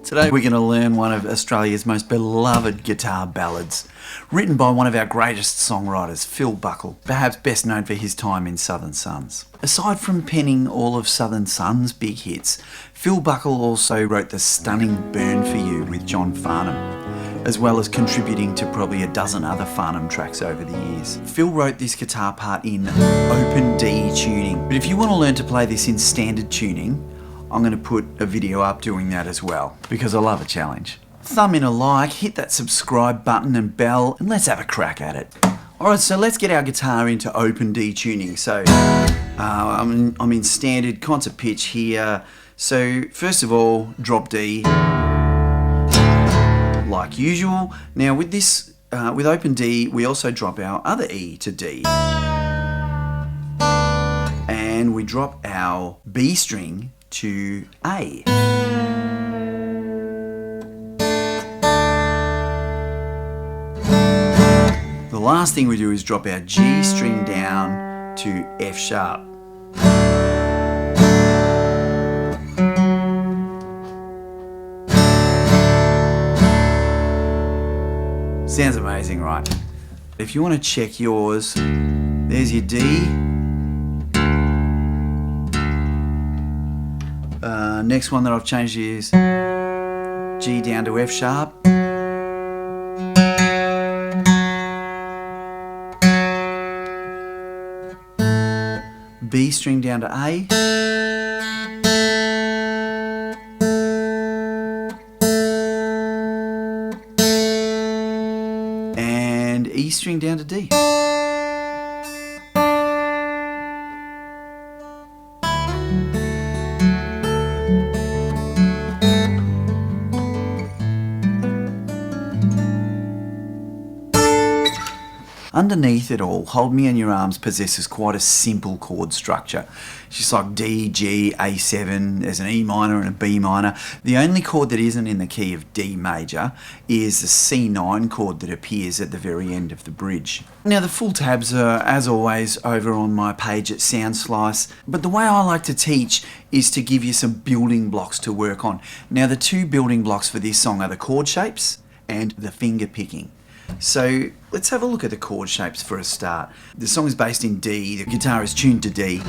Today we're going to learn one of Australia's most beloved guitar ballads, written by one of our greatest songwriters, Phil Buckle, perhaps best known for his time in Southern Sons. Aside from penning all of Southern Sons' big hits, Phil Buckle also wrote the stunning Burn For You with John Farnham, as well as contributing to probably a dozen other Farnham tracks over the years. Phil wrote this guitar part in open D tuning, but if you want to learn to play this in standard tuning, I'm going to put a video up doing that as well, because I love a challenge. Thumb in a like, hit that subscribe button and bell, and let's have a crack at it. Alright, so let's get our guitar into open D tuning. So I'm in standard concert pitch here. So first of all, drop D, like usual. Now with this, with open D, we also drop our other E to D. And we drop our B string to A. The last thing we do is drop our G string down to F sharp. Sounds amazing, right? If you want to check yours, there's your D. Next one that I've changed is G down to F sharp. B string down to A. And E string down to D. Underneath it all, Hold Me in Your Arms possesses quite a simple chord structure. It's just like D, G, A7, there's an E minor and a B minor. The only chord that isn't in the key of D major is the C9 chord that appears at the very end of the bridge. Now the full tabs are, as always, over on my page at Soundslice, but the way I like to teach is to give you some building blocks to work on. Now the two building blocks for this song are the chord shapes and the finger picking. So let's have a look at the chord shapes for a start. The song is based in D, the guitar is tuned to D.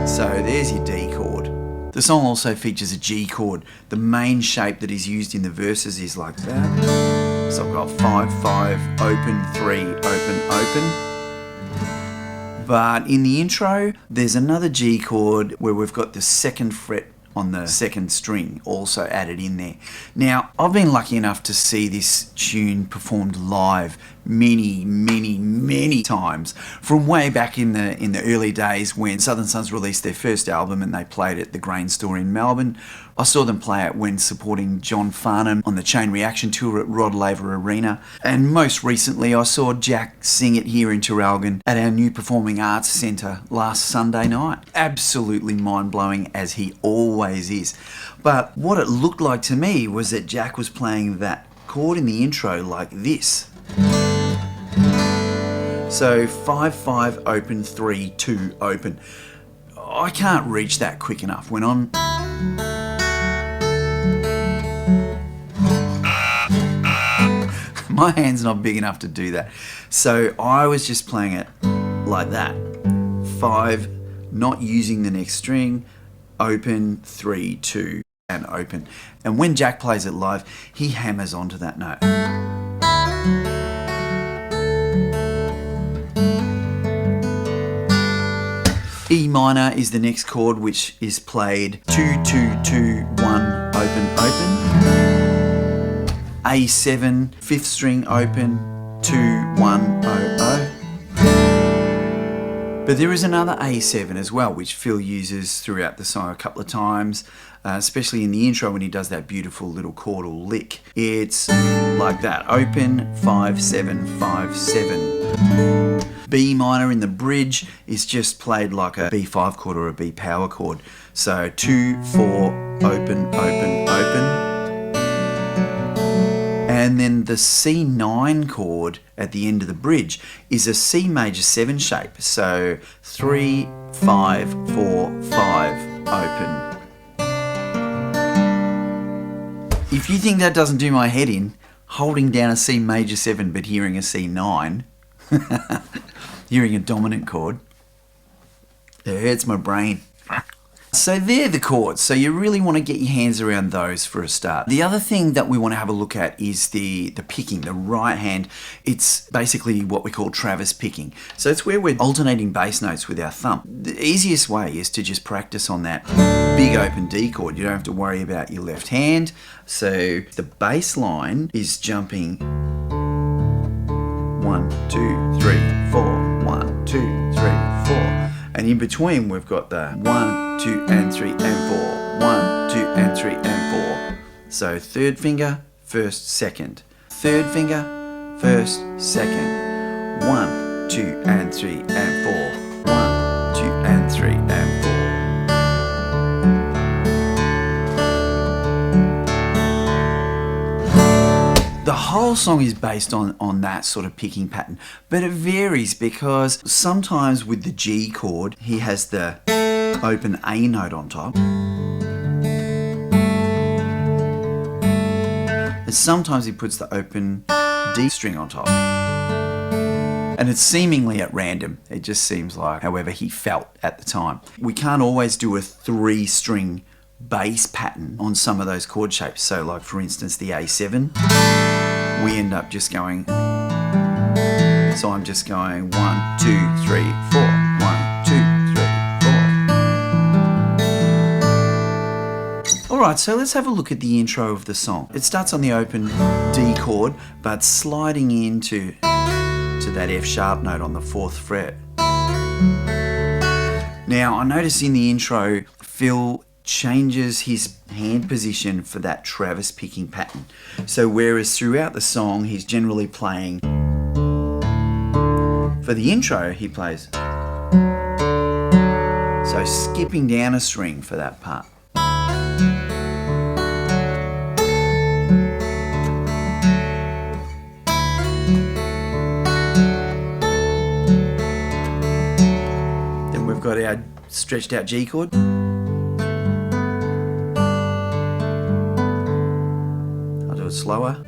So there's your D chord. The song also features a G chord. The main shape that is used in the verses is like that. So I've got 5, 5, open, 3, open, open. But in the intro, there's another G chord where we've got the second fret on the second string also added in there. Now, I've been lucky enough to see this tune performed live many times, from way back in the early days when Southern Sons released their first album and they played at the Grain Store in Melbourne. I saw them play it when supporting John Farnham on the Chain Reaction tour at Rod Laver Arena, and most recently I saw Jack sing it here in Traralgon at our new Performing Arts Centre last Sunday night. Absolutely mind-blowing, as he always is. But what it looked like to me was that Jack was playing that chord in the intro like this. So 5, 5, open, 3, 2, open. I can't reach that quick enough when I'm... My hand's not big enough to do that. So I was just playing it like that. 5, not using the next string, open, 3, 2, and open. And when Jack plays it live, he hammers onto that note. E minor is the next chord, which is played 2, 2, 2, 1, open, open. A7, 5th string open, 2, 1, 0, 0. But there is another A7 as well, which Phil uses throughout the song a couple of times, especially in the intro when he does that beautiful little chordal lick. It's like that, open, 5, 7, 5, 7. B minor in the bridge is just played like a B5 chord or a B power chord. So 2, 4, open, open, open. And then the C9 chord at the end of the bridge is a C major 7 shape. So 3, 5, 4, 5, open. If you think that doesn't do my head in, holding down a C major 7 but hearing a C9, hearing a dominant chord, it hurts my brain. So they're the chords. So you really want to get your hands around those for a start. The other thing that we want to have a look at is the picking, the right hand. It's basically what we call Travis picking. So it's where we're alternating bass notes with our thumb. The easiest way is to just practice on that big open D chord. You don't have to worry about your left hand. So the bass line is jumping 1, 2, 3, 4, 1, 2, 3, 4. And in between, we've got the 1, 2, and 3, and 4. 1, 2, and 3, and 4. So third finger, first, second. Third finger, first, second. 1, 2, and 3, and 4. 1, 2, and 3, and 4. The whole song is based on that sort of picking pattern, but it varies because sometimes with the G chord, he has the open A note on top. And sometimes he puts the open D string on top. And it's seemingly at random. It just seems like however he felt at the time. We can't always do a 3-string bass pattern on some of those chord shapes. So like for instance the A7, we end up just going, so I'm just going 1, 2, 3, 4, 1, 2, 3, 4. Alright, so let's have a look at the intro of the song. It starts on the open D chord, but sliding into that F sharp note on the 4th fret. Now I notice in the intro, Phil changes his hand position for that Travis picking pattern. So whereas throughout the song he's generally playing, for the intro he plays, so skipping down a string for that part. Then we've got our stretched out G chord. Slower.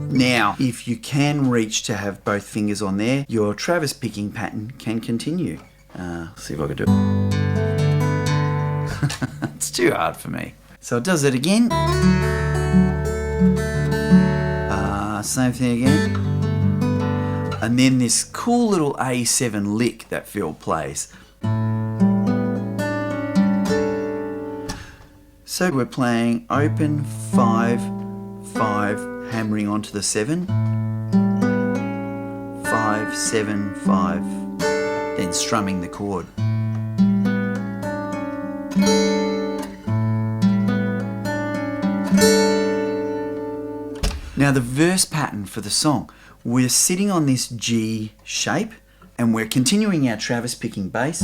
Now, if you can reach to have both fingers on there, your Travis picking pattern can continue. Let's see if I can do it. It's too hard for me. So it does it again. Same thing again. And then this cool little A7 lick that Phil plays. So we're playing open 5, 5, hammering onto the 7, 5, 7, 5, then strumming the chord. Now the verse pattern for the song, we're sitting on this G shape and we're continuing our Travis picking bass.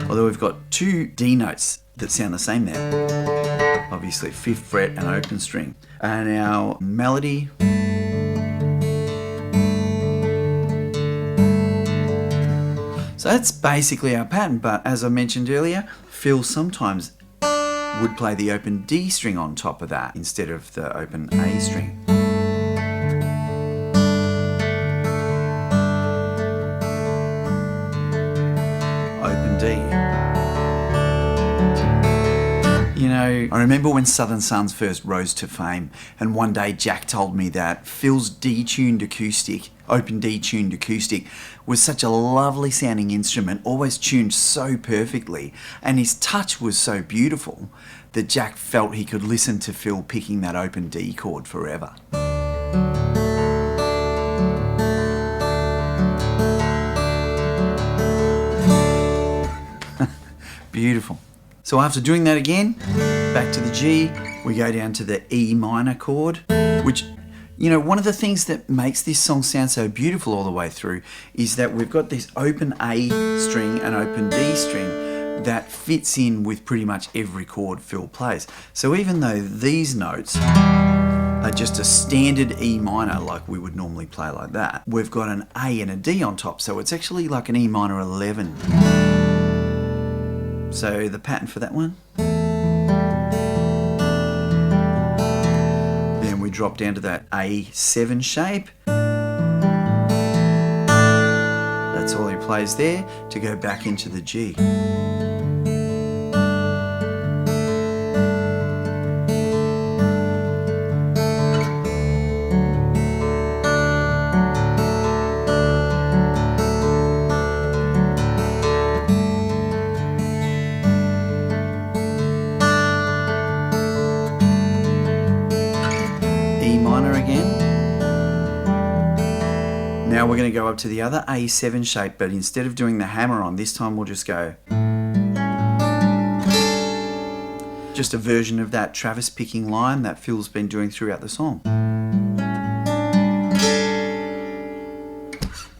Although we've got 2 D notes that sound the same there. Obviously 5th fret and open string. And our melody. So that's basically our pattern, but as I mentioned earlier, Phil sometimes would play the open D string on top of that instead of the open A string. Open D. You know, I remember when Southern Sons first rose to fame, and one day Jack told me that Phil's D-tuned acoustic, open D-tuned acoustic, was such a lovely sounding instrument, always tuned so perfectly, and his touch was so beautiful that Jack felt he could listen to Phil picking that open D chord forever. Beautiful. So after doing that again, back to the G, we go down to the E minor chord, which, you know, one of the things that makes this song sound so beautiful all the way through is that we've got this open A string and open D string that fits in with pretty much every chord Phil plays. So even though these notes just a standard E minor like we would normally play like that. We've got an A and a D on top, so it's actually like an E minor 11. So the pattern for that one. Then we drop down to that A7 shape. That's all he plays there to go back into the G. Now we're going to go up to the other A7 shape, but instead of doing the hammer on, this time we'll just go. Just a version of that Travis picking line that Phil's been doing throughout the song.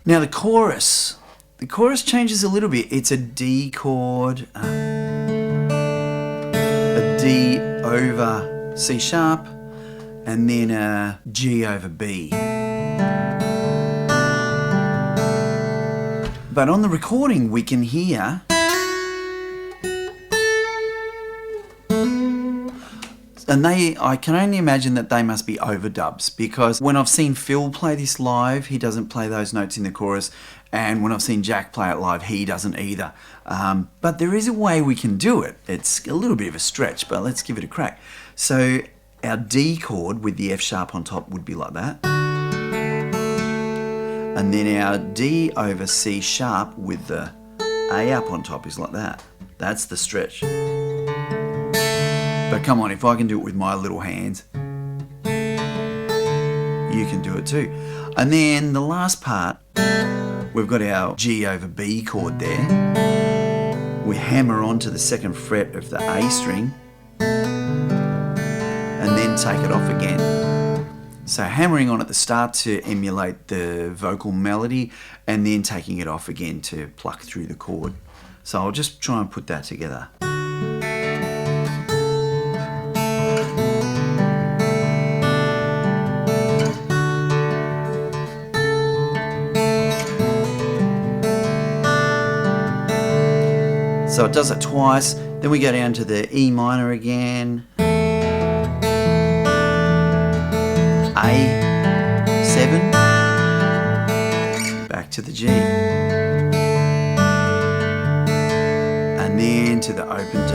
Now the chorus. The chorus changes a little bit. It's a D chord, a D over C sharp, and then a G over B. But on the recording we can hear and I can only imagine that they must be overdubs, because when I've seen Phil play this live, he doesn't play those notes in the chorus, and when I've seen Jack play it live, he doesn't either. But there is a way we can do it. It's a little bit of a stretch, but let's give it a crack. So our D chord with the F sharp on top would be like that. And then our D over C sharp with the A up on top is like that. That's the stretch. But come on, if I can do it with my little hands, you can do it too. And then the last part, we've got our G over B chord there. We hammer onto the second fret of the A string and then take it off again. So hammering on at the start to emulate the vocal melody, and then taking it off again to pluck through the chord. So I'll just try and put that together. So it does it twice, then we go down to the E minor again. A7, back to the G, and then to the open D.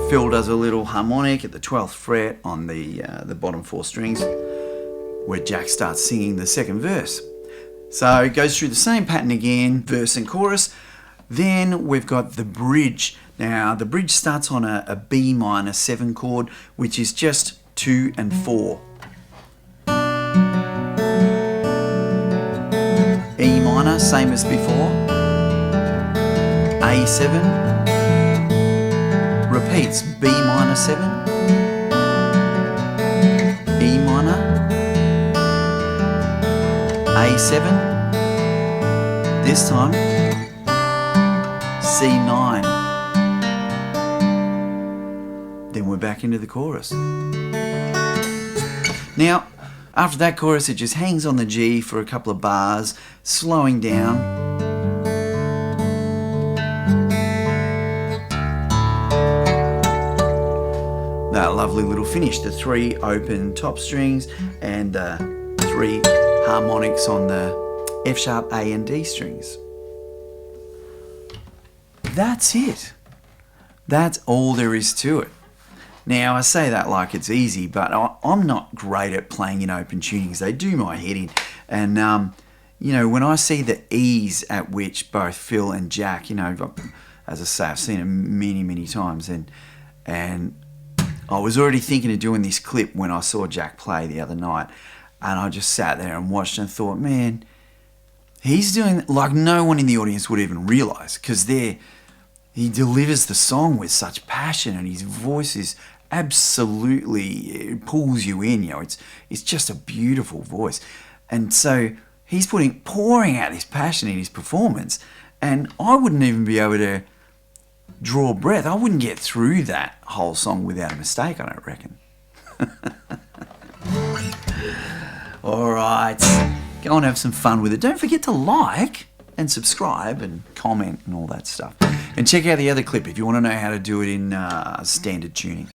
Phil does a little harmonic at the 12th fret on the bottom 4 strings, where Jack starts singing the second verse. So it goes through the same pattern again, verse and chorus. Then we've got the bridge. Now the bridge starts on a B minor 7 chord, which is just 2 and 4. E minor, same as before. A7. Repeats, B minor 7. E minor. A7. This time, C9. Then we're back into the chorus. Now, after that chorus, it just hangs on the G for a couple of bars, slowing down. That lovely little finish, the 3 open top strings and the 3 harmonics on the F sharp, A and D strings. That's it. That's all there is to it. Now, I say that like it's easy, but I'm not great at playing in open tunings. They do my head in. And, you know, when I see the ease at which both Phil and Jack, you know, as I say, I've seen it many, many times. And I was already thinking of doing this clip when I saw Jack play the other night. And I just sat there and watched and thought, man, he's doing like no one in the audience would even realise, because he delivers the song with such passion, and his voice is absolutely, it pulls you in. You know, it's just a beautiful voice, and so he's pouring out this passion in his performance, and I wouldn't even be able to draw breath. I wouldn't get through that whole song without a mistake, I don't reckon. All right, go and have some fun with it. Don't forget to like and subscribe and comment and all that stuff. And check out the other clip if you want to know how to do it in standard tuning.